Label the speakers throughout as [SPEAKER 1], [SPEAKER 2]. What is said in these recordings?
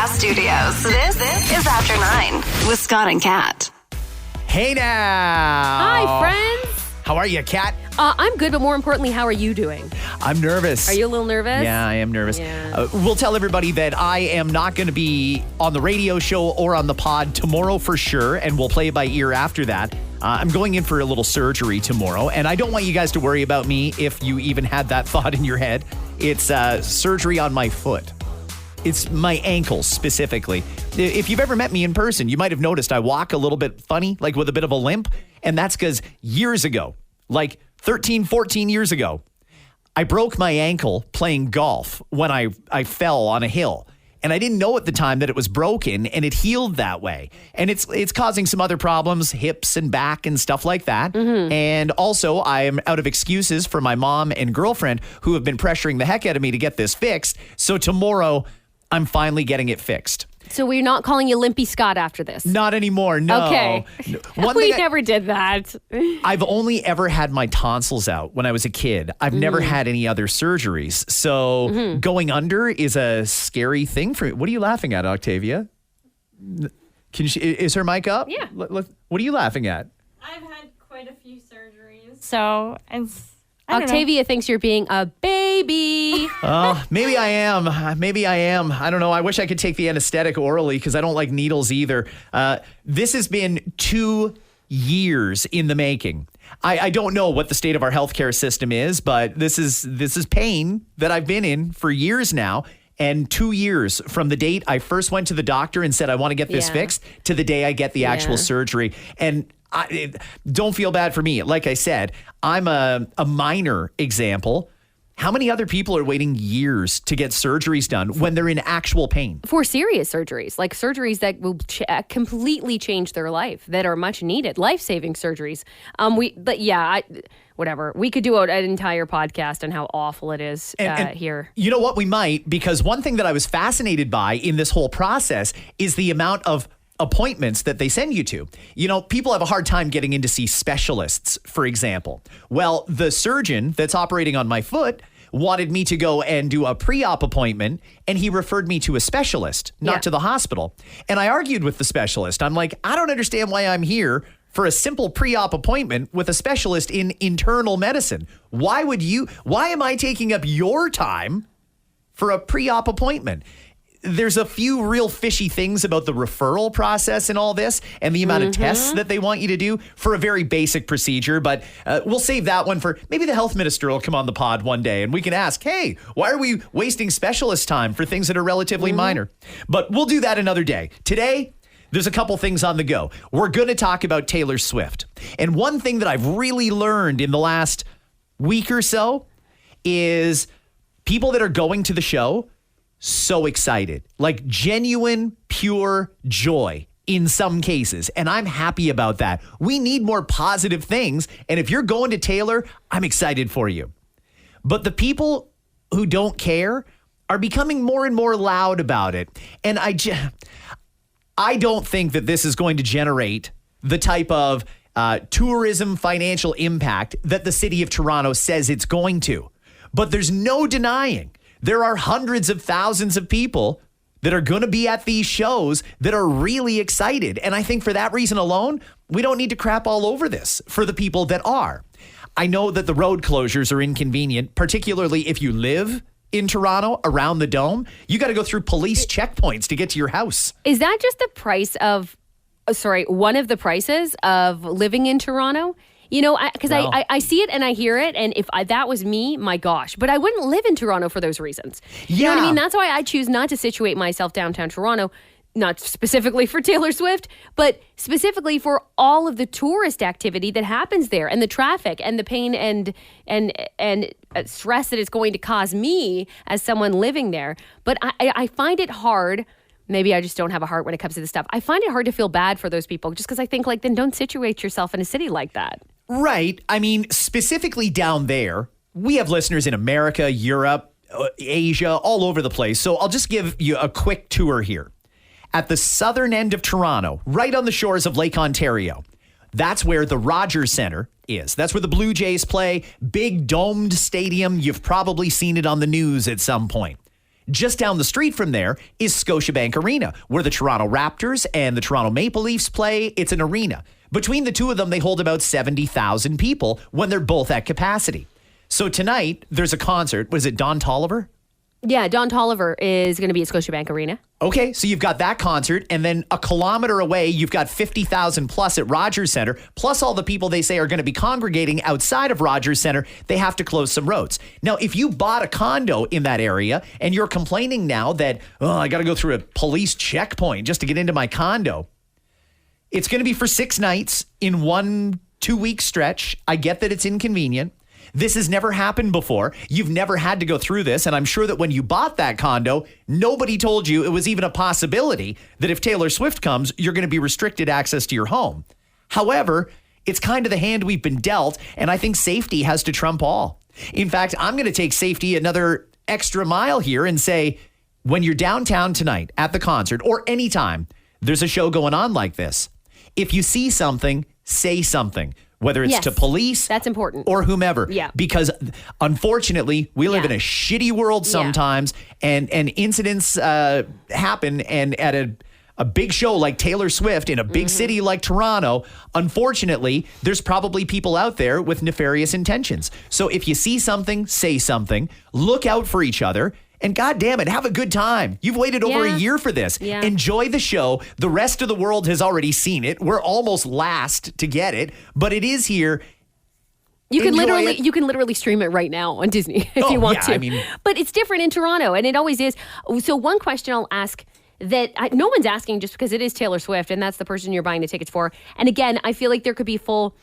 [SPEAKER 1] podcast studios. This is After 9 with Scott and Kat.
[SPEAKER 2] Hey now.
[SPEAKER 3] Hi, friends.
[SPEAKER 2] How are you, Kat?
[SPEAKER 3] I'm good, but more importantly, how are you doing?
[SPEAKER 2] I'm nervous.
[SPEAKER 3] Are you a little nervous?
[SPEAKER 2] Yeah, I am nervous.
[SPEAKER 3] Yeah.
[SPEAKER 2] We'll tell everybody that I am not going to be on the radio show or on the pod tomorrow for sure, and we'll play it by ear after that. I'm going in for a little surgery tomorrow, and I don't want you guys to worry about me if you even had that thought in your head. It's surgery on my foot. It's my ankles specifically. If you've ever met me in person, you might have noticed I walk a little bit funny, like with a bit of a limp. And that's because years ago, like 13, 14 years ago, I broke my ankle playing golf when I fell on a hill. And I didn't know at the time that it was broken, and it healed that way. And it's causing some other problems, hips and back and stuff like that. Mm-hmm. And also, I am out of excuses for my mom and girlfriend who have been pressuring the heck out of me to get this fixed. So tomorrow, I'm finally getting it fixed.
[SPEAKER 3] So we're not calling you Limpy Scott after this?
[SPEAKER 2] Not anymore, no.
[SPEAKER 3] Okay. We never did that.
[SPEAKER 2] I've only ever had my tonsils out when I was a kid. I've never had any other surgeries. So going under is a scary thing for me. What are you laughing at, Octavia? Is her mic up?
[SPEAKER 4] Yeah.
[SPEAKER 2] What are you laughing at?
[SPEAKER 4] I've had quite a few surgeries. So I
[SPEAKER 3] Octavia thinks you're being a baby.
[SPEAKER 2] Maybe I am. Maybe I am. I don't know. I wish I could take the anesthetic orally because I don't like needles either. This has been 2 years in the making. I don't know what the state of our healthcare system is, but this is pain that I've been in for years now. And 2 years from the date I first went to the doctor and said, I want to get this fixed, to the day I get the actual surgery. And don't feel bad for me. Like I said, I'm a minor example. How many other people are waiting years to get surgeries done when they're in actual pain?
[SPEAKER 3] For serious surgeries, like surgeries that will completely change their life, that are much needed, life-saving surgeries. Whatever. We could do an entire podcast on how awful it is here.
[SPEAKER 2] You know what? We might, because one thing that I was fascinated by in this whole process is the amount of appointments that they send you to. You know, people have a hard time getting in to see specialists, for example. Well, the surgeon that's operating on my foot wanted me to go and do a pre-op appointment, and he referred me to a specialist, not to the hospital. And I argued with the specialist. I'm like, I don't understand why I'm here for a simple pre-op appointment with a specialist in internal medicine. Why am I taking up your time for a pre-op appointment? There's a few real fishy things about the referral process and all this, and the amount of tests that they want you to do for a very basic procedure. But we'll save that one for maybe the health minister will come on the pod one day and we can ask, hey, why are we wasting specialist time for things that are relatively minor? But we'll do that another day. Today, there's a couple things on the go. We're going to talk about Taylor Swift. And one thing that I've really learned in the last week or so is people that are going to the show so excited, like genuine, pure joy in some cases. And I'm happy about that. We need more positive things. And if you're going to Taylor, I'm excited for you. But the people who don't care are becoming more and more loud about it. And I don't think that this is going to generate the type of tourism financial impact that the city of Toronto says it's going to. But there's no denying there are hundreds of thousands of people that are going to be at these shows that are really excited. And I think for that reason alone, we don't need to crap all over this for the people that are. I know that the road closures are inconvenient, particularly if you live in Toronto around the Dome. You got to go through police checkpoints to get to your house.
[SPEAKER 3] Is that just the price of, one of the prices of living in Toronto? You know, because I see it and I hear it, and if that was me, my gosh. But I wouldn't live in Toronto for those reasons. You know what I mean? That's why I choose not to situate myself downtown Toronto, not specifically for Taylor Swift, but specifically for all of the tourist activity that happens there, and the traffic and the pain and stress that it's going to cause me as someone living there. But I find it hard. Maybe I just don't have a heart when it comes to this stuff. I find it hard to feel bad for those people just because I think, then don't situate yourself in a city like that.
[SPEAKER 2] Right. I mean, specifically down there, we have listeners in America, Europe, Asia, all over the place. So I'll just give you a quick tour here. At the southern end of Toronto, right on the shores of Lake Ontario, that's where the Rogers Centre is. That's where the Blue Jays play. Big domed stadium. You've probably seen it on the news at some point. Just down the street from there is Scotiabank Arena, where the Toronto Raptors and the Toronto Maple Leafs play. It's an arena. Between the two of them, they hold about 70,000 people when they're both at capacity. So tonight, there's a concert. Was it Don Toliver?
[SPEAKER 3] Yeah, Don Toliver is going to be at Scotiabank Arena.
[SPEAKER 2] Okay, so you've got that concert, and then a kilometer away, you've got 50,000 plus at Rogers Centre, plus all the people they say are going to be congregating outside of Rogers Centre. They have to close some roads. Now, if you bought a condo in that area and you're complaining now that, I got to go through a police checkpoint just to get into my condo, it's going to be for 6 nights in 1-2 week stretch. I get that it's inconvenient. This has never happened before. You've never had to go through this. And I'm sure that when you bought that condo, nobody told you it was even a possibility that if Taylor Swift comes, you're going to be restricted access to your home. However, it's kind of the hand we've been dealt. And I think safety has to trump all. In fact, I'm going to take safety another extra mile here and say, when you're downtown tonight at the concert or anytime there's a show going on like this, if you see something, say something. Whether it's to police,
[SPEAKER 3] that's important,
[SPEAKER 2] or whomever.
[SPEAKER 3] Yeah.
[SPEAKER 2] Because unfortunately, we live in a shitty world sometimes, and incidents happen. And at a big show like Taylor Swift in a big city like Toronto, unfortunately, there's probably people out there with nefarious intentions. So if you see something, say something. Look out for each other. And God damn it, have a good time. You've waited over a year for this.
[SPEAKER 3] Yeah.
[SPEAKER 2] Enjoy the show. The rest of the world has already seen it. We're almost last to get it, but it is here.
[SPEAKER 3] You can literally stream it right now on Disney if you want to.
[SPEAKER 2] I mean,
[SPEAKER 3] but it's different in Toronto, and it always is. So one question I'll ask that no one's asking just because it is Taylor Swift, and that's the person you're buying the tickets for. And again, I feel like there could be full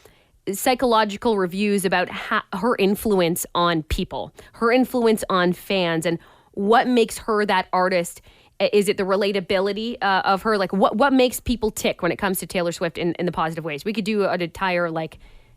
[SPEAKER 3] psychological reviews about her influence on people, her influence on fans, and what makes her that artist. Is it the relatability of her? Like, what makes people tick when it comes to Taylor Swift in the positive ways? We could do an entire,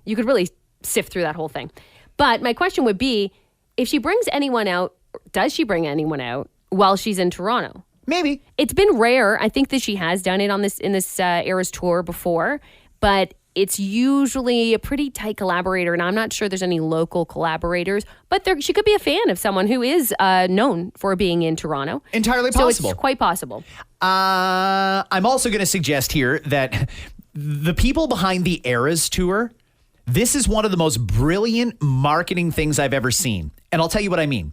[SPEAKER 3] you could really sift through that whole thing. But my question would be, if she brings anyone out, does she bring anyone out while she's in Toronto?
[SPEAKER 2] Maybe.
[SPEAKER 3] It's been rare. I think that she has done it in this Eras tour before, but it's usually a pretty tight collaborator, and I'm not sure there's any local collaborators, but she could be a fan of someone who is known for being in Toronto.
[SPEAKER 2] Entirely possible.
[SPEAKER 3] So it's quite possible.
[SPEAKER 2] I'm also going to suggest here that the people behind the Eras tour, this is one of the most brilliant marketing things I've ever seen. And I'll tell you what I mean.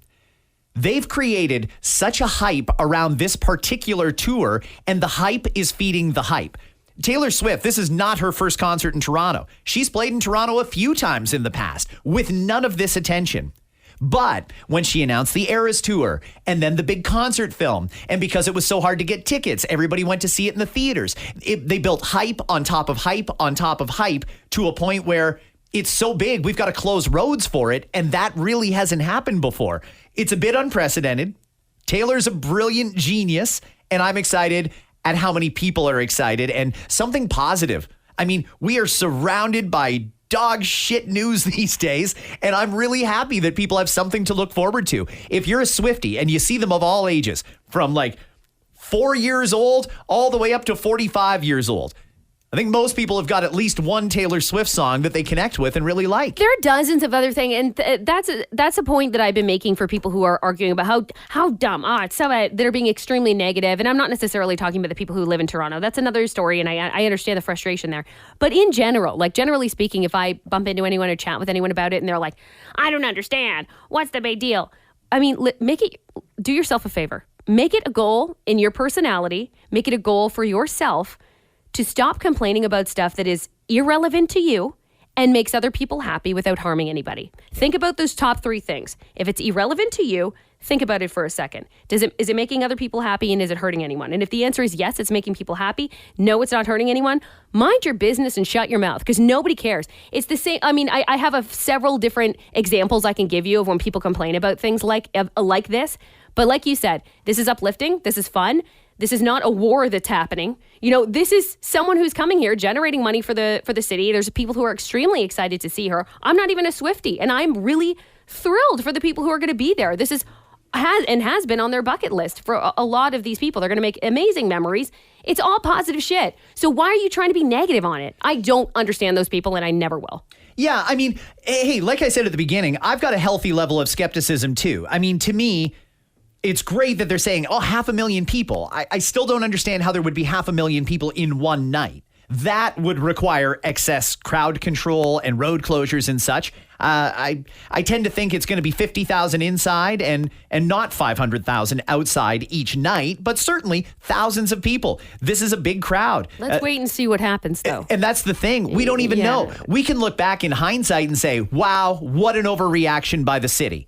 [SPEAKER 2] They've created such a hype around this particular tour, and the hype is feeding the hype. Taylor Swift, this is not her first concert in Toronto. She's played in Toronto a few times in the past with none of this attention. But when she announced the Eras tour and then the big concert film, and because it was so hard to get tickets, everybody went to see it in the theaters. They built hype on top of hype on top of hype to a point where it's so big, we've got to close roads for it. And that really hasn't happened before. It's a bit unprecedented. Taylor's a brilliant genius, and I'm excited at how many people are excited, and something positive. I mean, we are surrounded by dog shit news these days, and I'm really happy that people have something to look forward to. If you're a Swiftie and you see them of all ages, from 4 years old all the way up to 45 years old, I think most people have got at least one Taylor Swift song that they connect with and really like.
[SPEAKER 3] There are dozens of other things, and that's a point that I've been making for people who are arguing about how dumb. It's so they're being extremely negative, and I'm not necessarily talking about the people who live in Toronto. That's another story, and I understand the frustration there. But in general, generally speaking, if I bump into anyone or chat with anyone about it, and they're like, "I don't understand. What's the big deal?" I mean, do yourself a favor. Make it a goal in your personality. Make it a goal for yourself to stop complaining about stuff that is irrelevant to you and makes other people happy without harming anybody. Think about those top 3 things. If it's irrelevant to you, think about it for a second. Is it making other people happy, and is it hurting anyone? And if the answer is yes, it's making people happy, no, it's not hurting anyone, mind your business and shut your mouth, because nobody cares. It's the same. I mean, I have several different examples I can give you of when people complain about things like this. But like you said, this is uplifting. This is fun. This is not a war that's happening. This is someone who's coming here, generating money for the city. There's people who are extremely excited to see her. I'm not even a Swiftie, and I'm really thrilled for the people who are going to be there. This has been on their bucket list for a lot of these people. They're going to make amazing memories. It's all positive shit. So why are you trying to be negative on it? I don't understand those people, and I never will.
[SPEAKER 2] Yeah, I mean, hey, like I said at the beginning, I've got a healthy level of skepticism too. I mean, to me, it's great that they're saying, 500,000 people. I still don't understand how there would be 500,000 people in one night. That would require excess crowd control and road closures and such. I tend to think it's going to be 50,000 inside and not 500,000 outside each night, but certainly thousands of people. This is a big crowd.
[SPEAKER 3] Let's wait and see what happens, though.
[SPEAKER 2] And that's the thing. We don't even know. We can look back in hindsight and say, wow, what an overreaction by the city.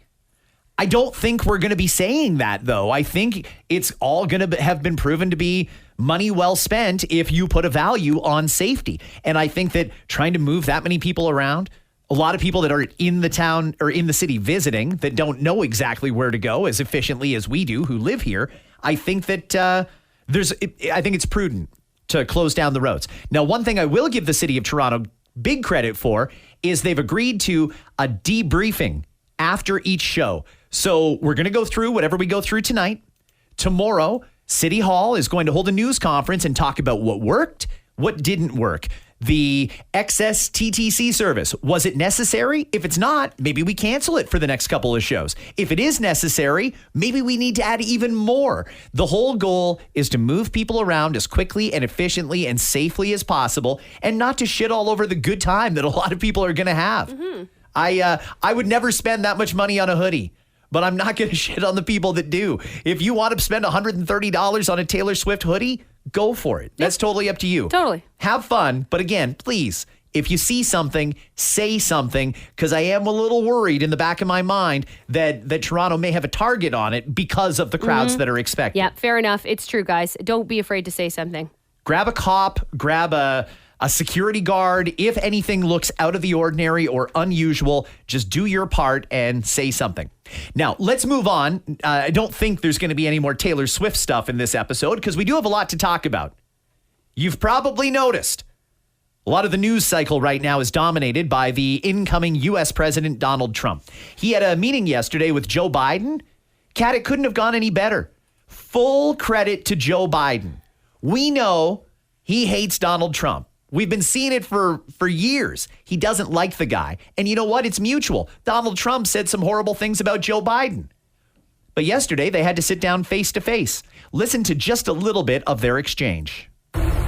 [SPEAKER 2] I don't think we're going to be saying that, though. I think it's all going to have been proven to be money well spent if you put a value on safety. And I think that trying to move that many people around, a lot of people that are in the town or in the city visiting that don't know exactly where to go as efficiently as we do who live here, I think that I think it's prudent to close down the roads. Now, one thing I will give the city of Toronto big credit for is they've agreed to a debriefing after each show. So we're going to go through whatever we go through tonight. Tomorrow, City Hall is going to hold a news conference and talk about what worked, what didn't work. The excess TTC service, was it necessary? If it's not, maybe we cancel it for the next couple of shows. If it is necessary, maybe we need to add even more. The whole goal is to move people around as quickly and efficiently and safely as possible and not to shit all over the good time that a lot of people are going to have. Mm-hmm. I would never spend that much money on a hoodie. But I'm not going to shit on the people that do. If you want to spend $130 on a Taylor Swift hoodie, go for it. That's totally up to you.
[SPEAKER 3] Totally.
[SPEAKER 2] Have fun. But again, please, if you see something, say something, because I am a little worried in the back of my mind that Toronto may have a target on it because of the crowds that are expected.
[SPEAKER 3] Yeah, fair enough. It's true, guys. Don't be afraid to say something.
[SPEAKER 2] Grab a cop, grab a security guard. If anything looks out of the ordinary or unusual, just do your part and say something. Now, let's move on. I don't think there's going to be any more Taylor Swift stuff in this episode because we do have a lot to talk about. You've probably noticed a lot of the news cycle right now is dominated by the incoming U.S. President Donald Trump. He had a meeting yesterday with Joe Biden. Kat, it couldn't have gone any better. Full credit to Joe Biden. We know he hates Donald Trump. We've been seeing it for years. He doesn't like the guy. And you know what? It's mutual. Donald Trump said some horrible things about Joe Biden. But yesterday, they had to sit down face to face. Listen to just a little bit of their exchange.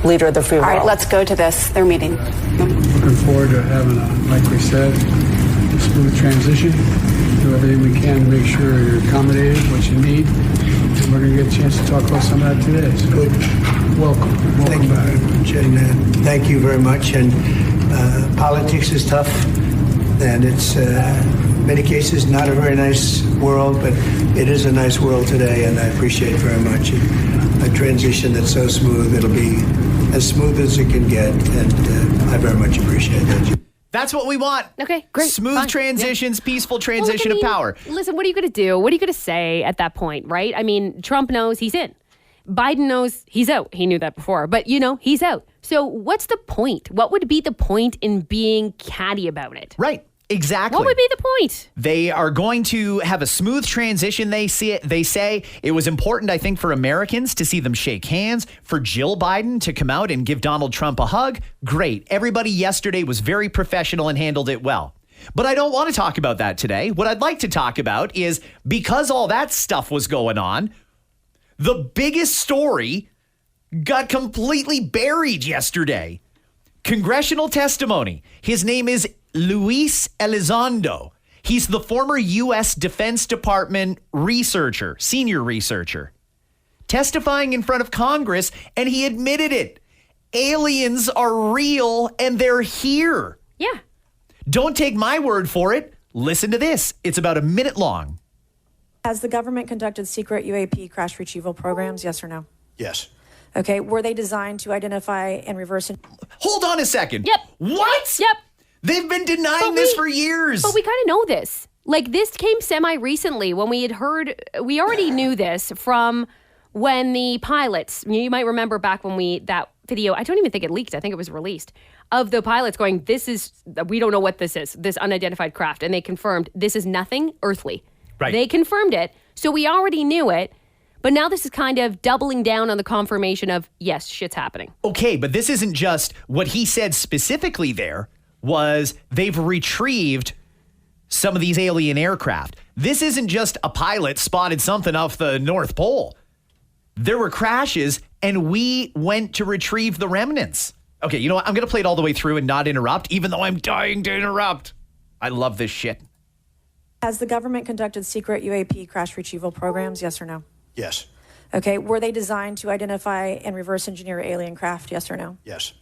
[SPEAKER 5] Leader of the free world.
[SPEAKER 6] All right, let's go to this. Their meeting.
[SPEAKER 7] Looking forward to having like we said, a smooth transition. Do everything we can to make sure you're accommodated, what you need. And we're going to get a chance to talk about some of that today. So
[SPEAKER 8] good.
[SPEAKER 7] Welcome
[SPEAKER 8] Thank you
[SPEAKER 7] back.
[SPEAKER 8] very much. And thank you very much. And politics is tough. And it's, in many cases, not a very nice world, but it is a nice world today. And I appreciate very much a transition that's so smooth. It'll be as smooth as it can get. And I very much appreciate that.
[SPEAKER 2] That's what we want.
[SPEAKER 3] Okay, great.
[SPEAKER 2] Smooth
[SPEAKER 3] Fine.
[SPEAKER 2] transitions, peaceful transition of power.
[SPEAKER 3] Listen, what are you going to do? What are you going to say at that point, right? I mean, Trump knows he's in. Biden knows he's out. He knew that before, but he's out. So what's the point? What would be the point in being catty about it?
[SPEAKER 2] Right. Exactly.
[SPEAKER 3] What would be the point?
[SPEAKER 2] They are going to have a smooth transition. They say it was important, I think, for Americans to see them shake hands, for Jill Biden to come out and give Donald Trump a hug. Great. Everybody yesterday was very professional and handled it well. But I don't want to talk about that today. What I'd like to talk about is because all that stuff was going on, the biggest story got completely buried yesterday. Congressional testimony. His name is Luis Elizondo. He's the former U.S. Defense Department researcher, senior researcher, testifying in front of Congress, and he admitted it. Aliens are real, and they're here.
[SPEAKER 3] Yeah.
[SPEAKER 2] Don't take my word for it. Listen to this. It's about a minute long.
[SPEAKER 9] Has the government conducted secret UAP crash retrieval programs, yes or no?
[SPEAKER 8] Yes.
[SPEAKER 9] Okay, were they designed to identify and reverse...
[SPEAKER 2] Hold on a second.
[SPEAKER 3] Yep.
[SPEAKER 2] What?
[SPEAKER 3] Yep.
[SPEAKER 2] They've been denying this for years.
[SPEAKER 3] But we kind of know this. Like, this came semi-recently when we had heard... We already knew this from when the pilots... You might remember back when that video... I don't even think it leaked. I think it was released. Of the pilots going, we don't know what this is, this unidentified craft. And they confirmed, this is nothing earthly.
[SPEAKER 2] Right.
[SPEAKER 3] They confirmed it. So we already knew it. But now this is kind of doubling down on the confirmation of, yes, shit's happening.
[SPEAKER 2] Okay, but this isn't just what he said specifically there was they've retrieved some of these alien aircraft. This isn't just a pilot spotted something off the North Pole. There were crashes, and we went to retrieve the remnants. Okay, you know what? I'm going to play it all the way through and not interrupt, even though I'm dying to interrupt. I love this shit.
[SPEAKER 9] Has the government conducted secret UAP crash retrieval programs? Yes or no?
[SPEAKER 8] Yes.
[SPEAKER 9] Okay. Were they designed to identify and reverse engineer alien craft? Yes or no?
[SPEAKER 8] Yes.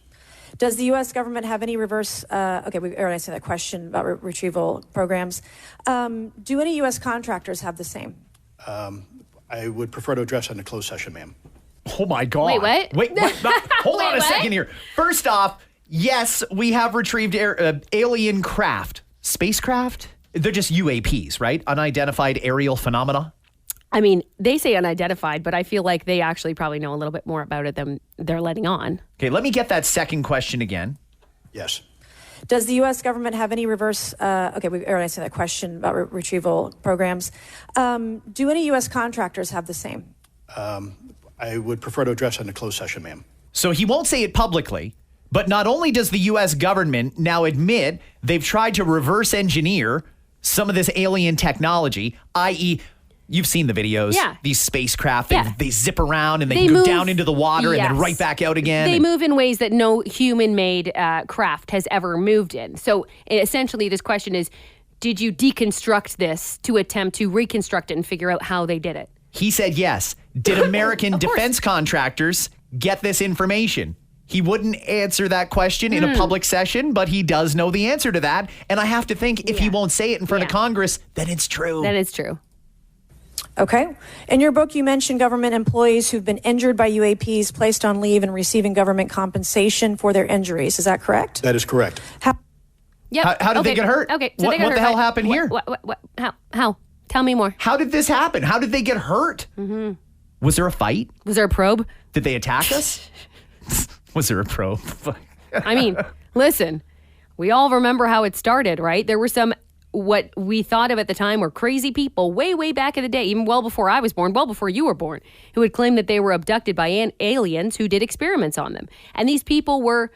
[SPEAKER 9] Does the U.S. government have any reverse? Okay, we already answered that question about retrieval programs. Do any U.S. contractors have the same?
[SPEAKER 5] I would prefer to address that in a closed session, ma'am.
[SPEAKER 2] Oh, my God.
[SPEAKER 3] Wait, what?
[SPEAKER 2] Wait, hold on a second here. First off, yes, we have retrieved alien craft. Spacecraft? They're just UAPs, right? Unidentified aerial phenomena.
[SPEAKER 3] I mean, they say unidentified, but I feel like they actually probably know a little bit more about it than they're letting on.
[SPEAKER 2] Okay, let me get that second question again.
[SPEAKER 5] Yes.
[SPEAKER 9] Does the U.S. government have any reverse? Okay, we already answered that question about retrieval programs. Do any U.S. contractors have the same?
[SPEAKER 5] I would prefer to address that in a closed session, ma'am.
[SPEAKER 2] So he won't say it publicly, but not only does the U.S. government now admit they've tried to reverse engineer some of this alien technology, i.e., you've seen the videos.
[SPEAKER 3] Yeah.
[SPEAKER 2] These spacecraft,
[SPEAKER 3] Yeah.
[SPEAKER 2] they zip around and they go down into the water and then
[SPEAKER 3] Yes.
[SPEAKER 2] right back out again.
[SPEAKER 3] They move in ways that no human-made craft has ever moved in. So essentially, this question is, did you deconstruct this to attempt to reconstruct it and figure out how they did it?
[SPEAKER 2] He said yes. Did American defense contractors get this information? He wouldn't answer that question in a public session, but he does know the answer to that. And I have to think if he won't say it in front of Congress, then it's true.
[SPEAKER 3] That is true.
[SPEAKER 9] Okay. In your book, you mentioned government employees who've been injured by UAPs placed on leave and receiving government compensation for their injuries. Is that correct?
[SPEAKER 5] That is correct.
[SPEAKER 3] Yep.
[SPEAKER 2] How did they get hurt?
[SPEAKER 3] Okay. So
[SPEAKER 2] What-
[SPEAKER 3] they got
[SPEAKER 2] what
[SPEAKER 3] hurt
[SPEAKER 2] the hell
[SPEAKER 3] by-
[SPEAKER 2] happened here?
[SPEAKER 3] What? How? Tell me more.
[SPEAKER 2] How did this happen? How did they get hurt? Mm-hmm. Was there a fight?
[SPEAKER 3] Was there a probe?
[SPEAKER 2] Did they attack us? Was there a probe?
[SPEAKER 3] I mean, listen, we all remember how it started, right? There were some, what we thought of at the time were crazy people way, way back in the day, even well before I was born, well before you were born, who would claim that they were abducted by aliens who did experiments on them. And these people were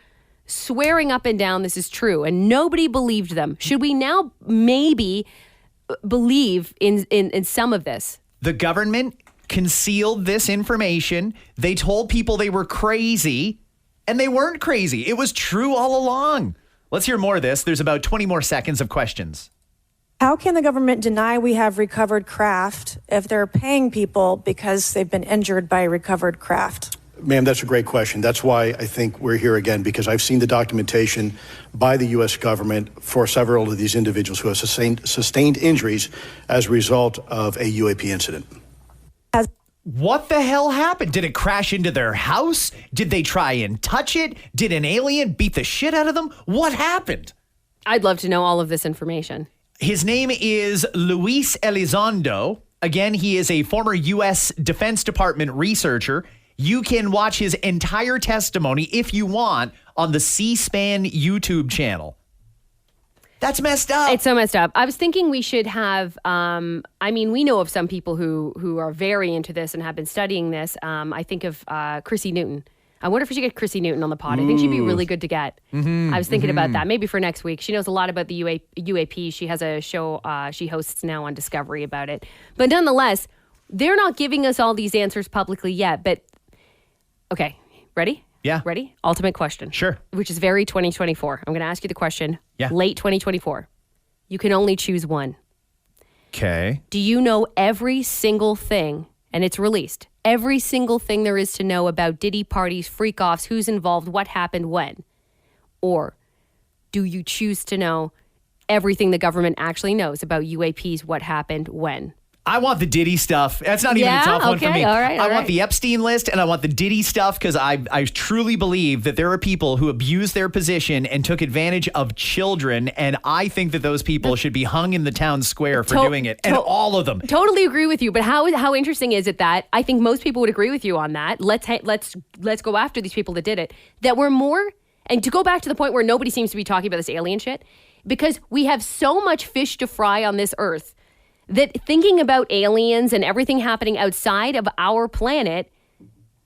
[SPEAKER 3] swearing up and down this is true, and nobody believed them. Should we now maybe believe in some of this?
[SPEAKER 2] The government concealed this information. They told people they were crazy, and they weren't crazy. It was true all along. Let's hear more of this. There's about 20 more seconds of questions.
[SPEAKER 9] How can the government deny we have recovered craft if they're paying people because they've been injured by recovered craft?
[SPEAKER 5] Ma'am, that's a great question. That's why I think we're here again, because I've seen the documentation by the U.S. government for several of these individuals who have sustained injuries as a result of a UAP incident.
[SPEAKER 2] What the hell happened? Did it crash into their house? Did they try and touch it? Did an alien beat the shit out of them? What happened?
[SPEAKER 3] I'd love to know all of this information.
[SPEAKER 2] His name is Luis Elizondo. Again, he is a former U.S. Defense Department researcher. You can watch his entire testimony, if you want, on the C-SPAN YouTube channel. That's messed up.
[SPEAKER 3] It's so messed up. I was thinking we should have, we know of some people who are very into this and have been studying this. I think of Chrissy Newton. I wonder if we should get Chrissy Newton on the pod. I think she'd be really good to get. I was thinking about that. Maybe for next week. She knows a lot about the UAP. She has a show she hosts now on Discovery about it. But nonetheless, they're not giving us all these answers publicly yet. But, okay, ready?
[SPEAKER 2] Yeah.
[SPEAKER 3] Ready? Ultimate question.
[SPEAKER 2] Sure.
[SPEAKER 3] Which is very 2024. I'm going to ask you the question.
[SPEAKER 2] Yeah.
[SPEAKER 3] Late 2024. You can only choose one.
[SPEAKER 2] Okay.
[SPEAKER 3] Do you know every single thing, and it's released, every single thing there is to know about Diddy parties, freak-offs, who's involved, what happened, when? Or do you choose to know everything the government actually knows about UAPs, what happened, when?
[SPEAKER 2] I want the Diddy stuff. That's not even a tough one for me.
[SPEAKER 3] All right,
[SPEAKER 2] I want the Epstein list and I want the Diddy stuff because I truly believe that there are people who abused their position and took advantage of children. And I think that those people should be hung in the town square for doing it. And all of them.
[SPEAKER 3] Totally agree with you. But how interesting is it that I think most people would agree with you on that. Let's go after these people that did it. That we're more, and to go back to the point where nobody seems to be talking about this alien shit, because we have so much fish to fry on this earth that thinking about aliens and everything happening outside of our planet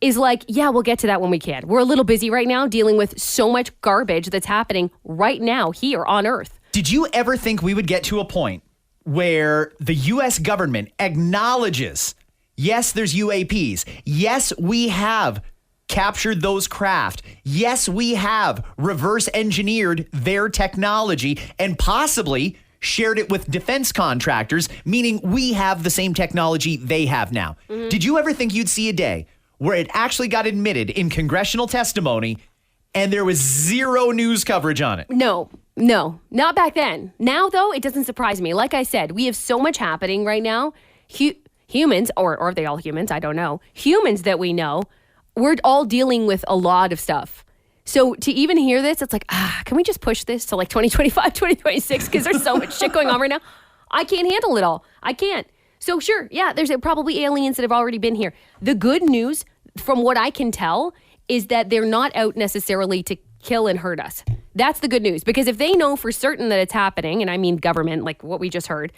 [SPEAKER 3] is like, yeah, we'll get to that when we can. We're a little busy right now dealing with so much garbage that's happening right now here on Earth.
[SPEAKER 2] Did you ever think we would get to a point where the U.S. government acknowledges, yes, there's UAPs. Yes, we have captured those craft. Yes, we have reverse engineered their technology and possibly shared it with defense contractors, meaning we have the same technology they have now. Mm-hmm. Did you ever think you'd see a day where it actually got admitted in congressional testimony and there was zero news coverage on it?
[SPEAKER 3] No, not back then. Now, though, it doesn't surprise me. Like I said, we have so much happening right now. Humans, or are they all humans? I don't know. Humans that we know, we're all dealing with a lot of stuff. So to even hear this, it's like, can we just push this to like 2025, 2026? Because there's so much shit going on right now. I can't handle it all. I can't. So sure, yeah, there's probably aliens that have already been here. The good news, from what I can tell, is that they're not out necessarily to kill and hurt us. That's the good news. Because if they know for certain that it's happening, and I mean government, like what we just heard,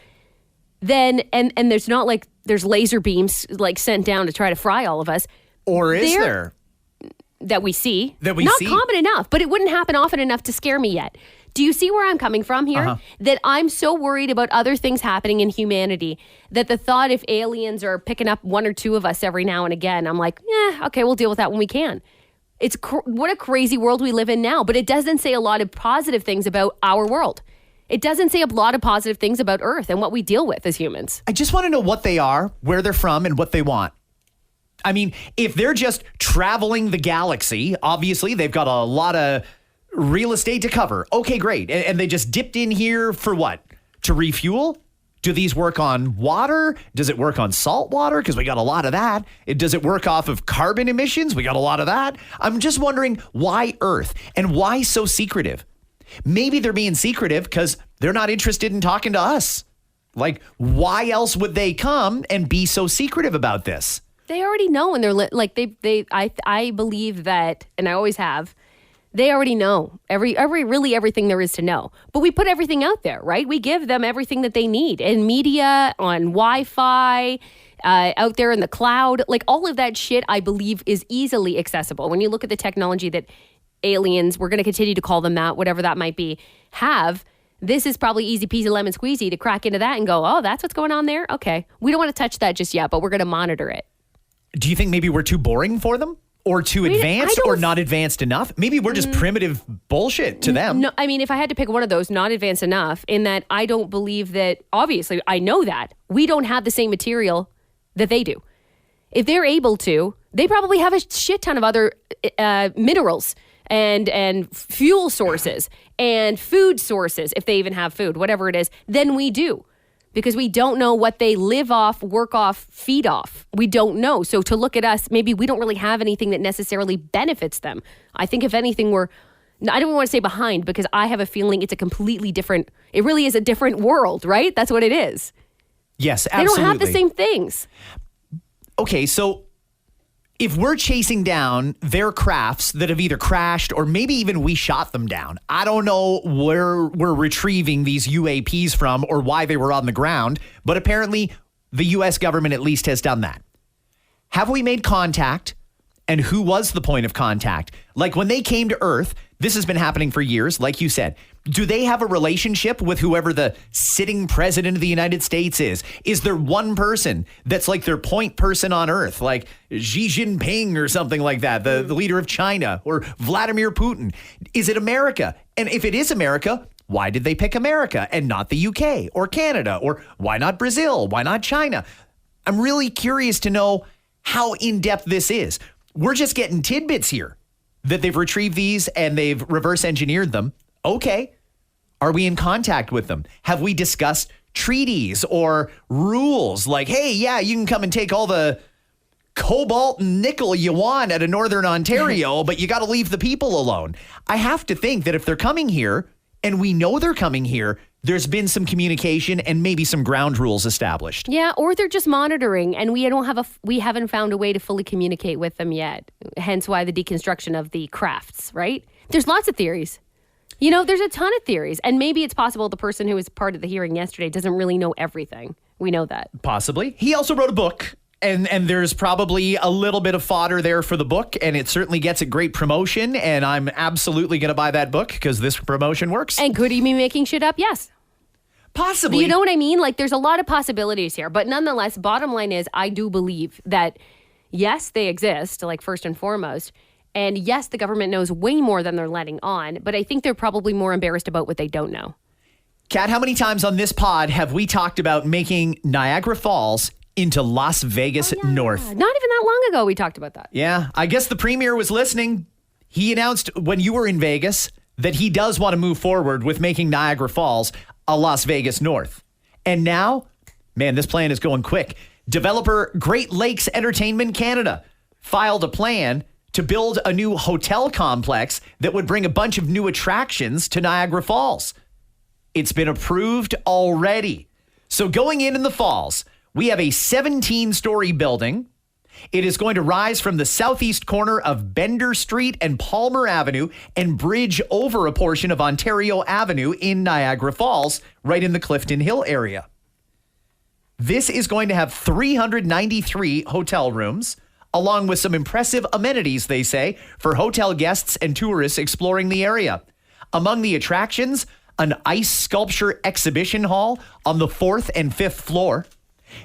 [SPEAKER 3] then, and there's not like, there's laser beams like sent down to try to fry all of us.
[SPEAKER 2] Or is there?
[SPEAKER 3] That we see.
[SPEAKER 2] Not
[SPEAKER 3] common enough, but it wouldn't happen often enough to scare me yet. Do you see where I'm coming from here? Uh-huh. That I'm so worried about other things happening in humanity that the thought if aliens are picking up one or two of us every now and again, I'm like, okay, we'll deal with that when we can. It's what a crazy world we live in now, but it doesn't say a lot of positive things about our world. It doesn't say a lot of positive things about Earth and what we deal with as humans.
[SPEAKER 2] I just want to know what they are, where they're from, and what they want. I mean, if they're just traveling the galaxy, obviously they've got a lot of real estate to cover. Okay, great. And they just dipped in here for what? To refuel? Do these work on water? Does it work on salt water? Because we got a lot of that. Does it work off of carbon emissions? We got a lot of that. I'm just wondering why Earth and why so secretive? Maybe they're being secretive because they're not interested in talking to us. Like, why else would they come and be so secretive about this?
[SPEAKER 3] They already know, and they're I believe that, and I always have. They already know everything there is to know. But we put everything out there, right? We give them everything that they need in media, on Wi-Fi, out there in the cloud. Like all of that shit, I believe, is easily accessible. When you look at the technology that aliens, we're going to continue to call them that, whatever that might be, have. This is probably easy peasy lemon squeezy to crack into that and go, oh, that's what's going on there? Okay. We don't want to touch that just yet, but we're going to monitor it.
[SPEAKER 2] Do you think maybe we're too boring for them? Or too advanced or not advanced enough? Maybe we're just primitive bullshit to them.
[SPEAKER 3] No, I mean, if I had to pick one of those, not advanced enough, in that I don't believe that, obviously, I know that. We don't have the same material that they do. If they're able to, they probably have a shit ton of other minerals and fuel sources and food sources, if they even have food, whatever it is, than we do. Because we don't know what they live off, work off, feed off. We don't know. So to look at us, maybe we don't really have anything that necessarily benefits them. I think if anything, I don't want to say behind, because I have a feeling it's a completely different, it really is a different world, right? That's what it is.
[SPEAKER 2] Yes, absolutely.
[SPEAKER 3] They don't have the same things.
[SPEAKER 2] Okay, so if we're chasing down their crafts that have either crashed or maybe even we shot them down, I don't know where we're retrieving these UAPs from or why they were on the ground, but apparently the U.S. government at least has done that. Have we made contact? And who was the point of contact? Like when they came to Earth, this has been happening for years, like you said. Do they have a relationship with whoever the sitting president of the United States is? Is there one person that's like their point person on Earth, like Xi Jinping or something like that, the leader of China, or Vladimir Putin? Is it America? And if it is America, why did they pick America and not the UK or Canada? Or why not Brazil? Why not China? I'm really curious to know how in-depth this is. We're just getting tidbits here that they've retrieved these and they've reverse engineered them. Okay. Are we in contact with them? Have we discussed treaties or rules like, hey, yeah, you can come and take all the cobalt and nickel you want out of Northern Ontario, but you got to leave the people alone. I have to think that if they're coming here and we know they're coming here, there's been some communication and maybe some ground rules established.
[SPEAKER 3] Yeah, or they're just monitoring, and we haven't found a way to fully communicate with them yet. Hence why the deconstruction of the crafts, right? There's lots of theories. You know, there's a ton of theories, and maybe it's possible the person who was part of the hearing yesterday doesn't really know everything. We know that.
[SPEAKER 2] Possibly. He also wrote a book, And there's probably a little bit of fodder there for the book, and it certainly gets a great promotion, and I'm absolutely going to buy that book because this promotion works.
[SPEAKER 3] And could he be making shit up? Yes.
[SPEAKER 2] Possibly.
[SPEAKER 3] You know what I mean? Like, there's a lot of possibilities here. But nonetheless, bottom line is, I do believe that, yes, they exist, like, first and foremost. And yes, the government knows way more than they're letting on. But I think they're probably more embarrassed about what they don't know.
[SPEAKER 2] Kat, how many times on this pod have we talked about making Niagara Falls into Las Vegas North?
[SPEAKER 3] Not even that long ago we talked about that.
[SPEAKER 2] Yeah, I guess the premier was listening. He announced when you were in Vegas that he does want to move forward with making Niagara Falls a Las Vegas North. And now, man, this plan is going quick. Developer Great Lakes Entertainment Canada filed a plan to build a new hotel complex that would bring a bunch of new attractions to Niagara Falls. It's been approved already. So going in the falls, we have a 17-story building. It is going to rise from the southeast corner of Bender Street and Palmer Avenue and bridge over a portion of Ontario Avenue in Niagara Falls, right in the Clifton Hill area. This is going to have 393 hotel rooms, along with some impressive amenities, they say, for hotel guests and tourists exploring the area. Among the attractions, an ice sculpture exhibition hall on the 4th and 5th floor.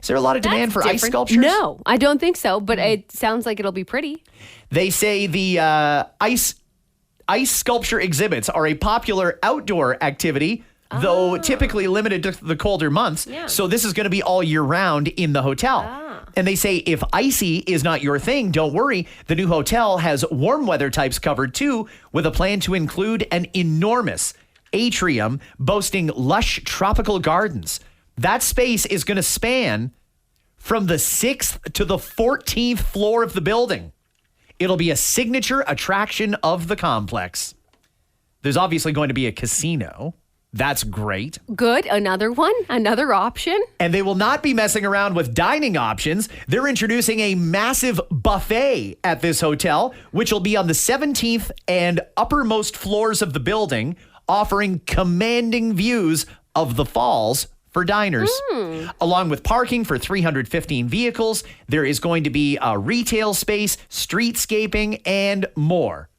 [SPEAKER 2] Is there a lot of demand for ice sculptures?
[SPEAKER 3] No, I don't think so, but it sounds like it'll be pretty.
[SPEAKER 2] They say the ice sculpture exhibits are a popular outdoor activity, though typically limited to the colder months. Yeah. So this is going to be all year round in the hotel. And they say if icy is not your thing, don't worry. The new hotel has warm weather types covered too, with a plan to include an enormous atrium boasting lush tropical gardens. That space is going to span from the 6th to the 14th floor of the building. It'll be a signature attraction of the complex. There's obviously going to be a casino. That's great.
[SPEAKER 3] Good. Another one. Another option.
[SPEAKER 2] And they will not be messing around with dining options. They're introducing a massive buffet at this hotel, which will be on the 17th and uppermost floors of the building, offering commanding views of the falls for diners. Along with parking for 315 vehicles, there is going to be a retail space, streetscaping, and more.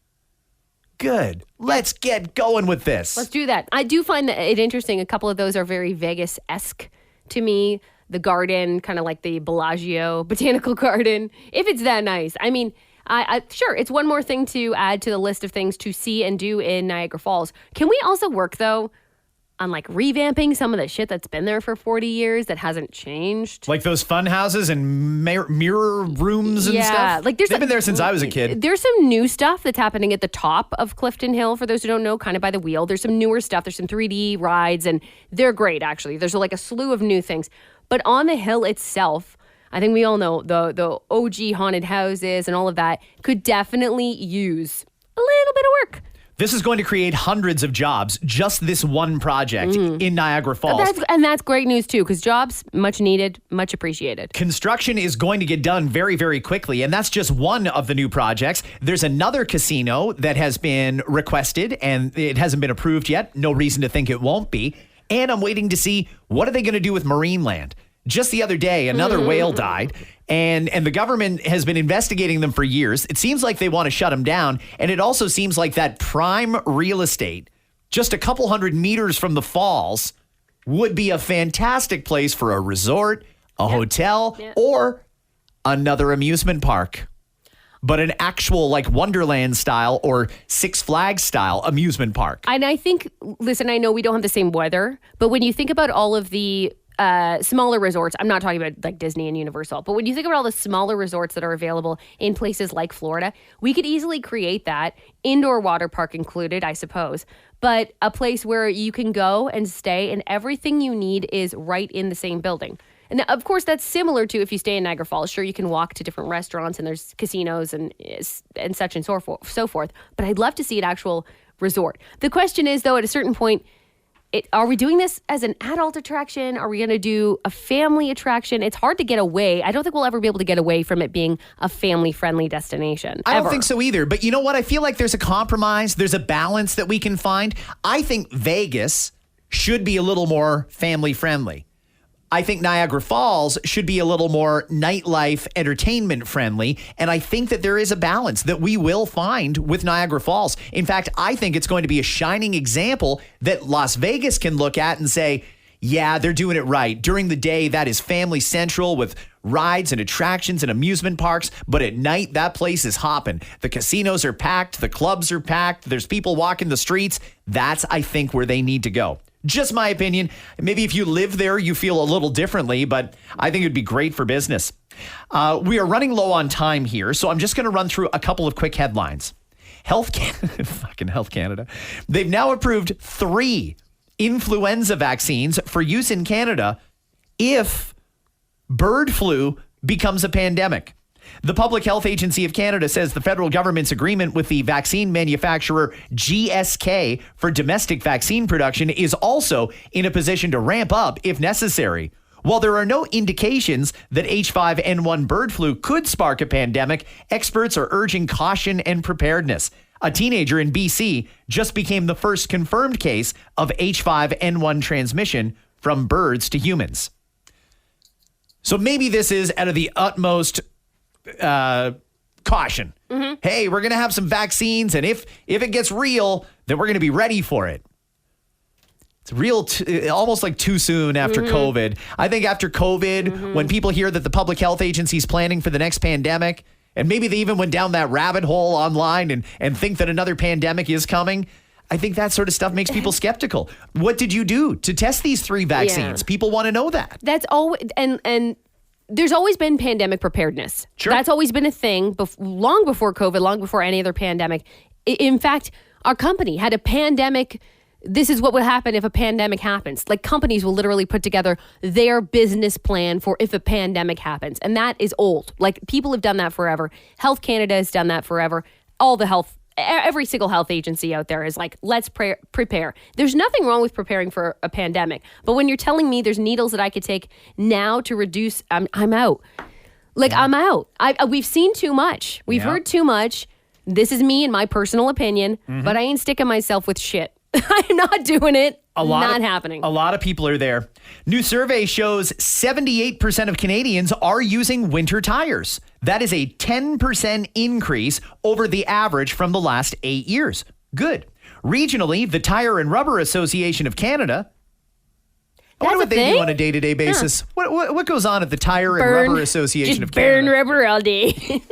[SPEAKER 2] Good. Let's get going with this.
[SPEAKER 3] Let's do that. I do find it interesting. A couple of those are very Vegas-esque to me. The garden, kind of like the Bellagio Botanical Garden, if it's that nice. I mean, sure, it's one more thing to add to the list of things to see and do in Niagara Falls. Can we also work, though, on like revamping some of the shit that's been there for 40 years that hasn't changed?
[SPEAKER 2] Like those fun houses and mirror rooms and stuff?
[SPEAKER 3] Like
[SPEAKER 2] they've been there since I was a kid.
[SPEAKER 3] There's some new stuff that's happening at the top of Clifton Hill, for those who don't know, kind of by the wheel. There's some newer stuff. There's some 3D rides, and they're great, actually. There's like a slew of new things. But on the hill itself, I think we all know the OG haunted houses and all of that could definitely use a little bit of work.
[SPEAKER 2] This is going to create hundreds of jobs, just this one project in Niagara Falls.
[SPEAKER 3] That's great news, too, because jobs, much needed, much appreciated.
[SPEAKER 2] Construction is going to get done very, very quickly, and that's just one of the new projects. There's another casino that has been requested, and it hasn't been approved yet. No reason to think it won't be. And I'm waiting to see, what are they going to do with Marineland? Just the other day, another whale died, and the government has been investigating them for years. It seems like they want to shut them down, and it also seems like that prime real estate, just a couple hundred meters from the falls, would be a fantastic place for a resort, a hotel, or another amusement park. But an actual like Wonderland style or Six Flags style amusement park.
[SPEAKER 3] And I think, listen, I know we don't have the same weather, but when you think about all of the smaller resorts, I'm not talking about like Disney and Universal, but when you think about all the smaller resorts that are available in places like Florida, we could easily create that, indoor water park included, I suppose, but a place where you can go and stay and everything you need is right in the same building. And of course, that's similar to if you stay in Niagara Falls. Sure, you can walk to different restaurants and there's casinos and such and so forth. But I'd love to see an actual resort. The question is, though, at a certain point, are we doing this as an adult attraction? Are we going to do a family attraction? It's hard to get away. I don't think we'll ever be able to get away from it being a family-friendly destination.
[SPEAKER 2] I don't think so either. But you know what? I feel like there's a compromise. There's a balance that we can find. I think Vegas should be a little more family-friendly. I think Niagara Falls should be a little more nightlife entertainment friendly. And I think that there is a balance that we will find with Niagara Falls. In fact, I think it's going to be a shining example that Las Vegas can look at and say, yeah, they're doing it right. During the day, that is family central with rides and attractions and amusement parks. But at night, that place is hopping. The casinos are packed. The clubs are packed. There's people walking the streets. That's, I think, where they need to go. Just my opinion. Maybe if you live there, you feel a little differently, but I think it'd be great for business. We are running low on time here, so I'm just going to run through a couple of quick headlines. Fucking Health Canada. They've now approved 3 influenza vaccines for use in Canada if bird flu becomes a pandemic. The Public Health Agency of Canada says the federal government's agreement with the vaccine manufacturer GSK for domestic vaccine production is also in a position to ramp up if necessary. While there are no indications that H5N1 bird flu could spark a pandemic, experts are urging caution and preparedness. A teenager in BC just became the first confirmed case of H5N1 transmission from birds to humans. So maybe this is out of the utmost caution. Mm-hmm. Hey, we're going to have some vaccines, and if it gets real, then we're going to be ready for it. It's real, almost like too soon after COVID. I think after COVID, when people hear that the Public Health Agency is planning for the next pandemic, and maybe they even went down that rabbit hole online and think that another pandemic is coming, I think that sort of stuff makes people skeptical. What did you do to test these 3 vaccines? Yeah. People want to know that.
[SPEAKER 3] That's always, and there's always been pandemic preparedness. Sure. That's always been a thing long before COVID, long before any other pandemic. In fact, our company had a pandemic. This is what would happen if a pandemic happens. Like, companies will literally put together their business plan for if a pandemic happens. And that is old. Like, people have done that forever. Health Canada has done that forever. Every single health agency out there is like, let's prepare. There's nothing wrong with preparing for a pandemic. But when you're telling me there's needles that I could take now to reduce, I'm out. I'm out. We've seen too much. We've heard too much. This is me and my personal opinion, but I ain't sticking myself with shit. I'm not doing it. Happening.
[SPEAKER 2] A lot of people are there. New survey shows 78% of Canadians are using winter tires. That is a 10% increase over the average from the last 8 years. Good. Regionally, the Tire and Rubber Association of Canada. I wonder what they do on a day-to-day basis. Huh. What goes on at the Tire and Rubber Association of Canada?
[SPEAKER 3] Burn rubber all day.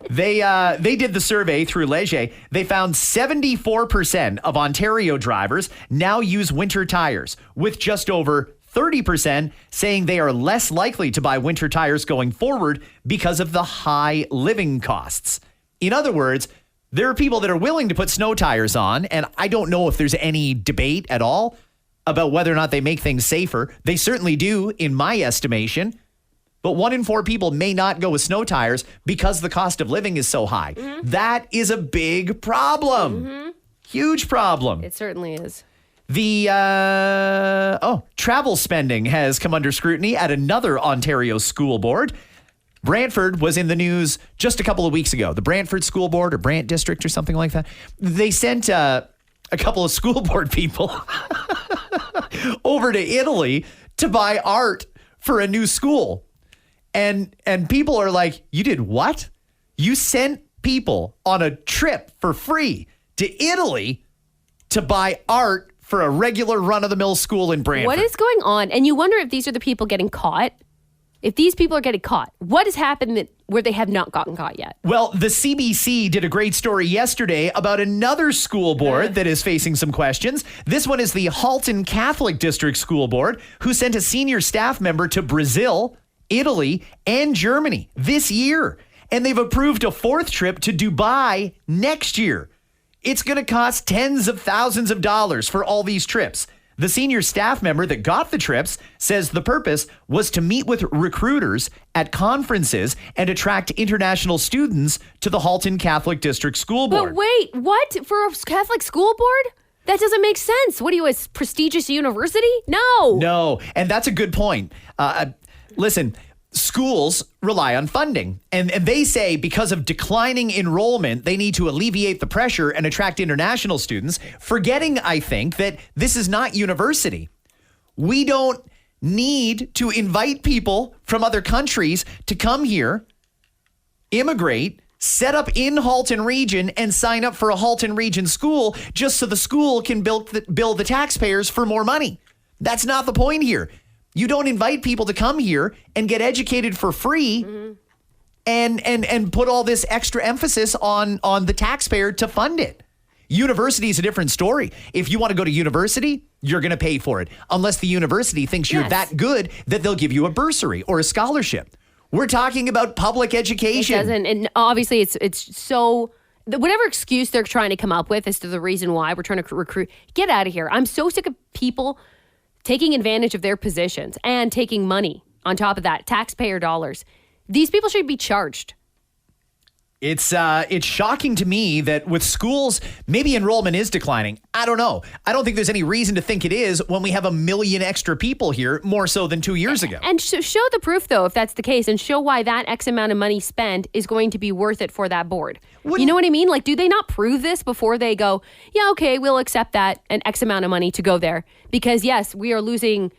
[SPEAKER 2] They did the survey through Leger. They found 74% of Ontario drivers now use winter tires, with just over 30% saying they are less likely to buy winter tires going forward because of the high living costs. In other words, there are people that are willing to put snow tires on, and I don't know if there's any debate at all about whether or not they make things safer. They certainly do, in my estimation. But 1 in 4 people may not go with snow tires because the cost of living is so high. Mm-hmm. That is a big problem. Mm-hmm. Huge problem.
[SPEAKER 3] It certainly is.
[SPEAKER 2] The travel spending has come under scrutiny at another Ontario school board. Brantford was in the news just a couple of weeks ago. The Brantford School Board or Brant District or something like that. They sent a couple of school board people over to Italy to buy art for a new school. And people are like, you did what? You sent people on a trip for free to Italy to buy art for a regular run-of-the-mill school in Brantford.
[SPEAKER 3] What is going on? And you wonder if these are the people getting caught. If these people are getting caught, what has happened where they have not gotten caught yet?
[SPEAKER 2] Well, the CBC did a great story yesterday about another school board that is facing some questions. This one is the Halton Catholic District School Board, who sent a senior staff member to Brazil, Italy, and Germany this year. And they've approved a 4th trip to Dubai next year. It's going to cost tens of thousands of dollars for all these trips. The senior staff member that got the trips says the purpose was to meet with recruiters at conferences and attract international students to the Halton Catholic District School Board.
[SPEAKER 3] But wait, what? For a Catholic school board? That doesn't make sense. What are you, a prestigious university? No. And
[SPEAKER 2] that's a good point. Listen, schools rely on funding, and they say because of declining enrollment, they need to alleviate the pressure and attract international students, forgetting, I think, that this is not university. We don't need to invite people from other countries to come here, immigrate, set up in Halton Region, and sign up for a Halton Region school just so the school can bill the taxpayers for more money. That's not the point here. You don't invite people to come here and get educated for free and put all this extra emphasis on the taxpayer to fund it. University is a different story. If you want to go to university, you're going to pay for it, unless the university thinks you're that good that they'll give you a bursary or a scholarship. We're talking about public education.
[SPEAKER 3] It doesn't, and obviously it's so, whatever excuse they're trying to come up with as to the reason why we're trying to recruit, get out of here. I'm so sick of people taking advantage of their positions and taking money on top of that, taxpayer dollars. These people should be charged.
[SPEAKER 2] It's shocking to me that with schools, maybe enrollment is declining. I don't know. I don't think there's any reason to think it is when we have 1 million extra people here, more so than 2 years ago.
[SPEAKER 3] And show the proof, though, if that's the case, and show why that X amount of money spent is going to be worth it for that board. You know what I mean? Like, do they not prove this before they go, yeah, okay, we'll accept that, an X amount of money to go there? Because, yes, we are losing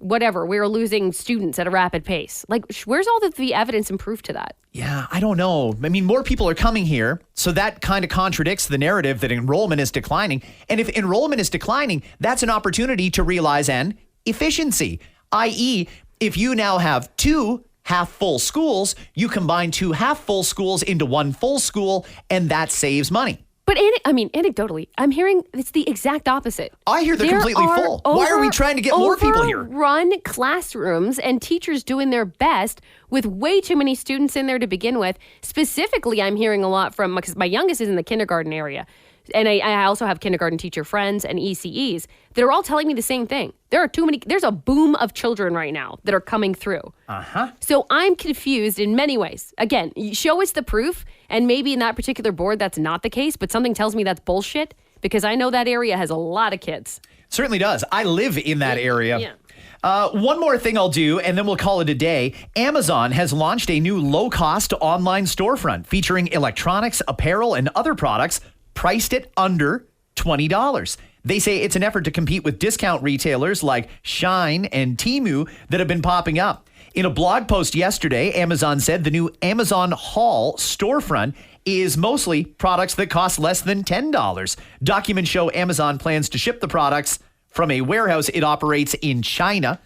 [SPEAKER 3] we're losing students at a rapid pace. Like, where's all the evidence and proof to that?
[SPEAKER 2] Yeah, I don't know. I mean, more people are coming here, so that kind of contradicts the narrative that enrollment is declining. And if enrollment is declining, that's an opportunity to realize an efficiency, i.e., if you now have 2 half-full schools, you combine 2 half-full schools into 1 full school, and that saves money.
[SPEAKER 3] But anecdotally, I'm hearing it's the exact opposite.
[SPEAKER 2] I hear they're completely full. Why are we trying to get more people here?
[SPEAKER 3] Run classrooms and teachers doing their best with way too many students in there to begin with. Specifically, I'm hearing a lot from, because my youngest is in the kindergarten area. And I also have kindergarten teacher friends and ECEs that are all telling me the same thing. There's a boom of children right now that are coming through. So I'm confused in many ways. Again, show us the proof, and maybe in that particular board that's not the case, but something tells me that's bullshit, because I know that area has a lot of kids.
[SPEAKER 2] Certainly does. I live in that area. Yeah. One more thing I'll do, and then we'll call it a day. Amazon has launched a new low-cost online storefront featuring electronics, apparel, and other products priced at under $20. They say it's an effort to compete with discount retailers like Shine and Temu that have been popping up. In a blog post yesterday, Amazon said the new Amazon Haul storefront is mostly products that cost less than $10. Documents show Amazon plans to ship the products from a warehouse it operates in China.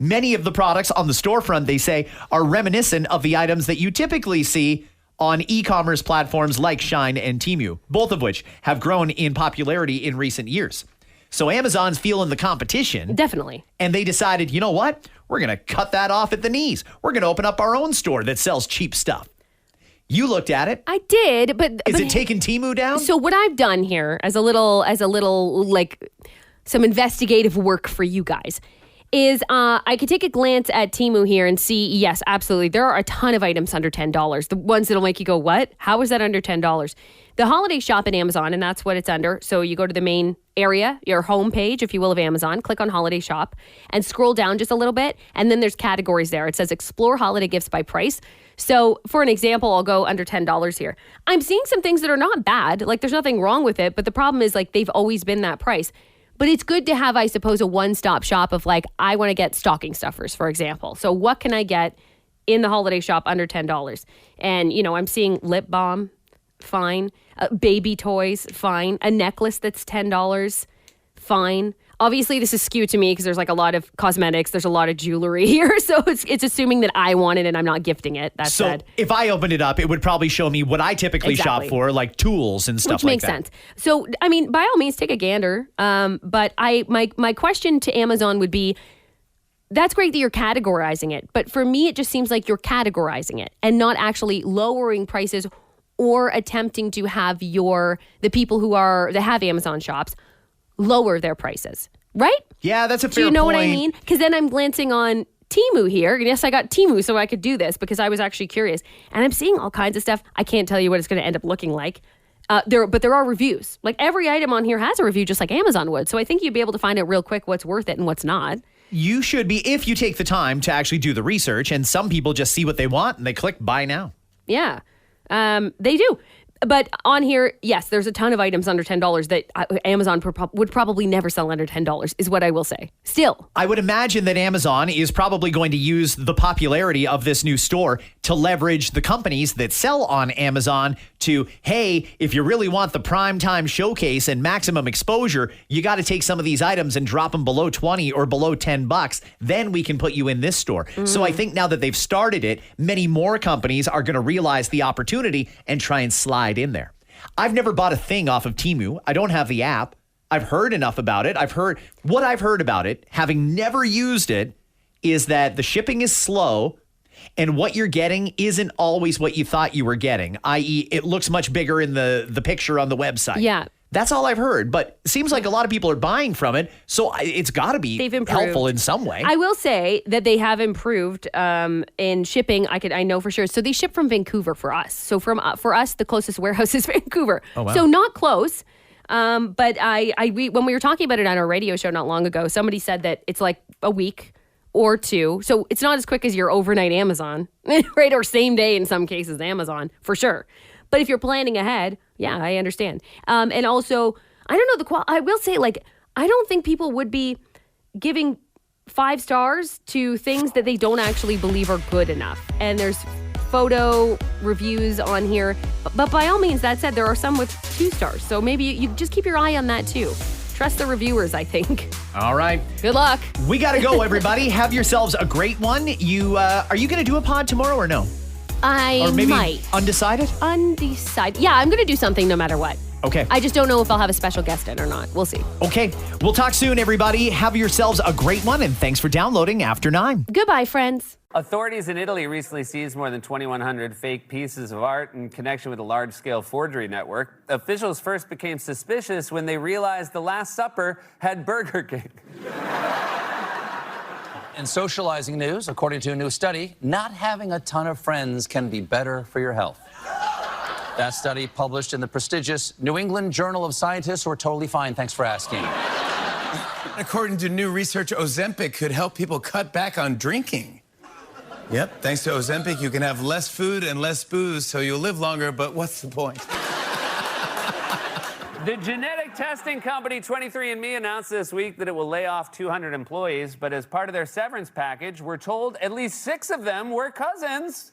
[SPEAKER 2] Many of the products on the storefront, they say, are reminiscent of the items that you typically see on e-commerce platforms like Shine and Temu, both of which have grown in popularity in recent years. So Amazon's feeling the competition.
[SPEAKER 3] Definitely.
[SPEAKER 2] And they decided, you know what? We're going to cut that off at the knees. We're going to open up our own store that sells cheap stuff. You looked at it.
[SPEAKER 3] I did, but
[SPEAKER 2] is it taking Temu down?
[SPEAKER 3] So what I've done here as a little like some investigative work for you guys is I could take a glance at Temu here and see, yes, absolutely. There are a ton of items under $10. The ones that'll make you go, what? How is that under $10? The holiday shop at Amazon, and that's what it's under. So you go to the main area, your home page, if you will, of Amazon, click on holiday shop and scroll down just a little bit. And then there's categories there. It says explore holiday gifts by price. So for an example, I'll go under $10 here. I'm seeing some things that are not bad. Like there's nothing wrong with it. But the problem is like they've always been that price. But it's good to have, I suppose, a one-stop shop of like, I want to get stocking stuffers, for example. So what can I get in the holiday shop under $10? And, you know, I'm seeing lip balm, fine. Baby toys, fine. A necklace that's $10, fine. Obviously, this is skewed to me because there's like a lot of cosmetics. There's a lot of jewelry here. So it's assuming that I want it and I'm not gifting it. That said.
[SPEAKER 2] So if I opened it up, it would probably show me what I typically shop for, like tools and stuff like that. Which makes sense.
[SPEAKER 3] So, I mean, by all means, take a gander. But my question to Amazon would be, that's great that you're categorizing it. But for me, it just seems like you're categorizing it and not actually lowering prices or attempting to have the people that have Amazon shops lower their prices, right?
[SPEAKER 2] Yeah, that's a fair point.
[SPEAKER 3] Do you know what I mean? Because then I'm glancing on Temu here. Yes, I got Temu so I could do this because I was actually curious. And I'm seeing all kinds of stuff. I can't tell you what it's going to end up looking like. But there are reviews. Like every item on here has a review just like Amazon would. So I think you'd be able to find out real quick what's worth it and what's not.
[SPEAKER 2] You should be, if you take the time to actually do the research. And some people just see what they want and they click buy now.
[SPEAKER 3] Yeah, they do. But on here, yes, there's a ton of items under $10 that Amazon would probably never sell under $10, is what I will say. Still.
[SPEAKER 2] I would imagine that Amazon is probably going to use the popularity of this new store to leverage the companies that sell on Amazon to, hey, if you really want the primetime showcase and maximum exposure, you got to take some of these items and drop them below 20 or below $10. Then we can put you in this store. So I think now that they've started it, many more companies are going to realize the opportunity and try and slide in there. I've never bought a thing off of Temu. I don't have the app. I've heard enough about it. I've heard about it, having never used it, is that the shipping is slow and what you're getting isn't always what you thought you were getting, i.e. it looks much bigger in the picture on the website.
[SPEAKER 3] Yeah.
[SPEAKER 2] That's all I've heard, but it seems like a lot of people are buying from it, so it's got to be helpful in some way.
[SPEAKER 3] I will say that they have improved in shipping. I know for sure. So they ship from Vancouver for us. So for us, the closest warehouse is Vancouver.
[SPEAKER 2] Oh, wow.
[SPEAKER 3] So not close. But when we were talking about it on our radio show not long ago, somebody said that it's like a week or two. So it's not as quick as your overnight Amazon, right? Or same day in some cases, Amazon, for sure. But if you're planning ahead, yeah, I understand. And also, I don't know I will say, I don't think people would be giving 5 stars to things that they don't actually believe are good enough. And there's photo reviews on here. But by all means, that said, there are some with 2 stars. So maybe you just keep your eye on that too. Trust the reviewers, I think.
[SPEAKER 2] All right.
[SPEAKER 3] Good luck.
[SPEAKER 2] We got to go, everybody. Have yourselves a great one. Are you going to do a pod tomorrow or no?
[SPEAKER 3] I
[SPEAKER 2] or maybe
[SPEAKER 3] might.
[SPEAKER 2] Undecided?
[SPEAKER 3] Undecided. Yeah, I'm going to do something no matter what.
[SPEAKER 2] Okay.
[SPEAKER 3] I just don't know if I'll have a special guest in or not. We'll see.
[SPEAKER 2] Okay. We'll talk soon, everybody. Have yourselves a great one, and thanks for downloading After 9.
[SPEAKER 3] Goodbye, friends.
[SPEAKER 10] Authorities in Italy recently seized more than 2,100 fake pieces of art in connection with a large-scale forgery network. Officials first became suspicious when they realized the Last Supper had Burger King.
[SPEAKER 11] In socializing news, according to a new study, not having a ton of friends can be better for your health. That study, published in the prestigious New England Journal of Scientists, who are totally fine. Thanks for asking.
[SPEAKER 12] According to new research, Ozempic could help people cut back on drinking. Yep, thanks to Ozempic, you can have less food and less booze, so you'll live longer, but what's the point?
[SPEAKER 10] The genetic testing company 23andMe announced this week that it will lay off 200 employees, but as part of their severance package, we're told at least 6 of them were cousins.